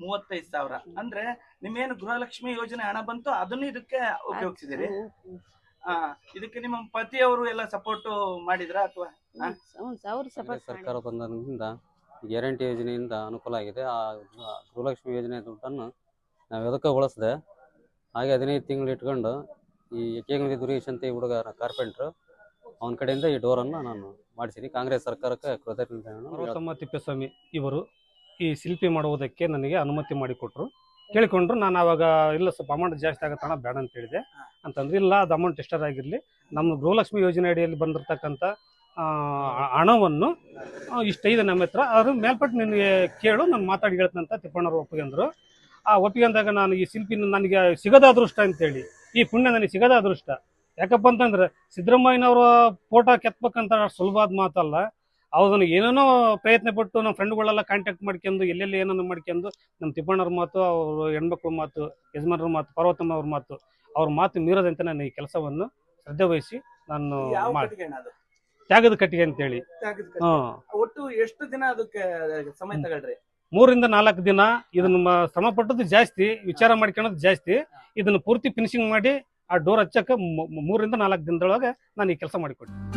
35,000 ಅಂದ್ರೆ ನಿಮ್ಮೇನು ಗೃಹಲಕ್ಷ್ಮಿ ಯೋಜನೆ ಹಣ ಬಂತು ಅದನ್ನು ಇದಕ್ಕೆ ಉಪಯೋಗಿಸಿದಿರಿ. ಇದಕ್ಕೆ ನಿಮ್ಮ ಪತಿಯವರು ಎಲ್ಲ ಸಪೋರ್ಟ್ ಮಾಡಿದ್ರ ಅಥವಾ ಸರ್ಕಾರ ಬಂದಿಂದ ಗ್ಯಾರಂಟಿ ಯೋಜನೆಯಿಂದ ಅನುಕೂಲ ಆಗಿದೆ. ಆ ಗೃಹಲಕ್ಷ್ಮಿ ಯೋಜನೆ ದುಡ್ಡನ್ನು ನಾವು ಎದಕ್ಕೆ ಬಳಸಿದೆ. ಹಾಗೆ 15 ತಿಂಗಳು ಇಟ್ಕೊಂಡು ಈ ಏಕೇಂಗಿ ದುರೇಶ್ ಅಂತ ಹುಡುಗ ಕಾರ್ಪೆಂಟ್ರು ಅವನ ಕಡೆಯಿಂದ ಈ ಡೋರನ್ನು ನಾನು ಮಾಡಿಸಿದ್ದೀನಿ. ಕಾಂಗ್ರೆಸ್ ಸರ್ಕಾರಕ್ಕೆ ಕೃತಜ್ಞತೆ. ಪಾರ್ವತಮ್ಮ ತಿಪ್ಪೇಸ್ವಾಮಿ ಇವರು ಈ ಶಿಲ್ಪಿ ಮಾಡುವುದಕ್ಕೆ ನನಗೆ ಅನುಮತಿ ಮಾಡಿಕೊಟ್ರು. ಕೇಳಿಕೊಂಡ್ರು. ನಾನು ಆವಾಗ ಇಲ್ಲ ಸ್ವಲ್ಪ ಅಮೌಂಟ್ ಜಾಸ್ತಿ ಆಗತ್ತಣ ಬೇಡ ಅಂತ ಹೇಳಿದೆ. ಅಂತಂದ್ರೆ ಇಲ್ಲ ಅದು ಅಮೌಂಟ್ ಎಷ್ಟರಾಗಿರಲಿ, ನಮ್ಮ ಗೃಹಲಕ್ಷ್ಮಿ ಯೋಜನೆ ಅಡಿಯಲ್ಲಿ ಬಂದಿರತಕ್ಕಂಥ ಹಣವನ್ನು ಇಷ್ಟೈದೆ ನಮ್ಮ ಹತ್ರ, ಅದ್ರ ಮೇಲ್ಪಟ್ಟು ನಿನಗೆ ಕೇಳು, ನಾನು ಮಾತಾಡಿ ಹೇಳ್ತಂತ ತಿಪ್ಪಣ್ಣವ್ರು ಒಪ್ಪಿಗೆಂದರು. ಆ ಒಪ್ಪಿಗೆಂದಾಗ ನಾನು ಈ ಶಿಲ್ಪಿ ನನಗೆ ಸಿಗದ ಅದೃಷ್ಟ ಅಂತೇಳಿ, ಈ ಪುಣ್ಯ ನನಗೆ ಸಿಗದ ಅದೃಷ್ಟ. ಯಾಕಪ್ಪ ಅಂತಂದ್ರೆ ಸಿದ್ದರಾಮಯ್ಯನವರ ಫೋಟೋ ಕೆತ್ತಬೇಕಂತ ಸುಲಭವಾದ ಮಾತಲ್ಲ. ಅದನ್ನು ಏನೇನೋ ಪ್ರಯತ್ನ ಪಟ್ಟು ನಮ್ಮ ಫ್ರೆಂಡ್ಗಳೆಲ್ಲ ಕಾಂಟ್ಯಾಕ್ಟ್ ಮಾಡ್ಕೊಂಡು ಎಲ್ಲೆಲ್ಲಿ ಏನೇನೋ ಮಾಡ್ಕೊಂಡು ನಮ್ಮ ತಿಪ್ಪಣ್ಣವ್ರ ಮಾತು, ಅವರು ಹೆಣ್ಮಕ್ಳ ಮಾತು, ಯಜಮಾನ್ರ ಮಾತು, ಪಾರ್ವತಮ್ಮ ಅವ್ರ ಮಾತು, ಅವ್ರ ಮಾತು ಮೀರದಂತೆ ನಾನು ಈ ಕೆಲಸವನ್ನು ಶ್ರದ್ಧೆ ವಹಿಸಿ ನಾನು ತ್ಯಾಗದ ಕಟ್ಟಿಗೆ ಅಂತೇಳಿ. ಒಟ್ಟು ಎಷ್ಟು ದಿನ ಅದಕ್ಕೆ ಸಮಯ ತಗೊಳ್ರಿ? 3 ರಿಂದ 4 ದಿನ. ಇದನ್ನ ಶ್ರಮ ಪಟ್ಟದ್ದು ಜಾಸ್ತಿ, ವಿಚಾರ ಮಾಡ್ಕೊಳ್ಳೋದು ಜಾಸ್ತಿ. ಇದನ್ನು ಪೂರ್ತಿ ಫಿನಿಶಿಂಗ್ ಮಾಡಿ ಆ ಡೋರ್ ಹಚ್ಚಕ್ಕೆ 3 ರಿಂದ 4 ದಿನದೊಳಗೆ ನಾನು ಈ ಕೆಲಸ ಮಾಡಿಕೊಟ್ಟೆ.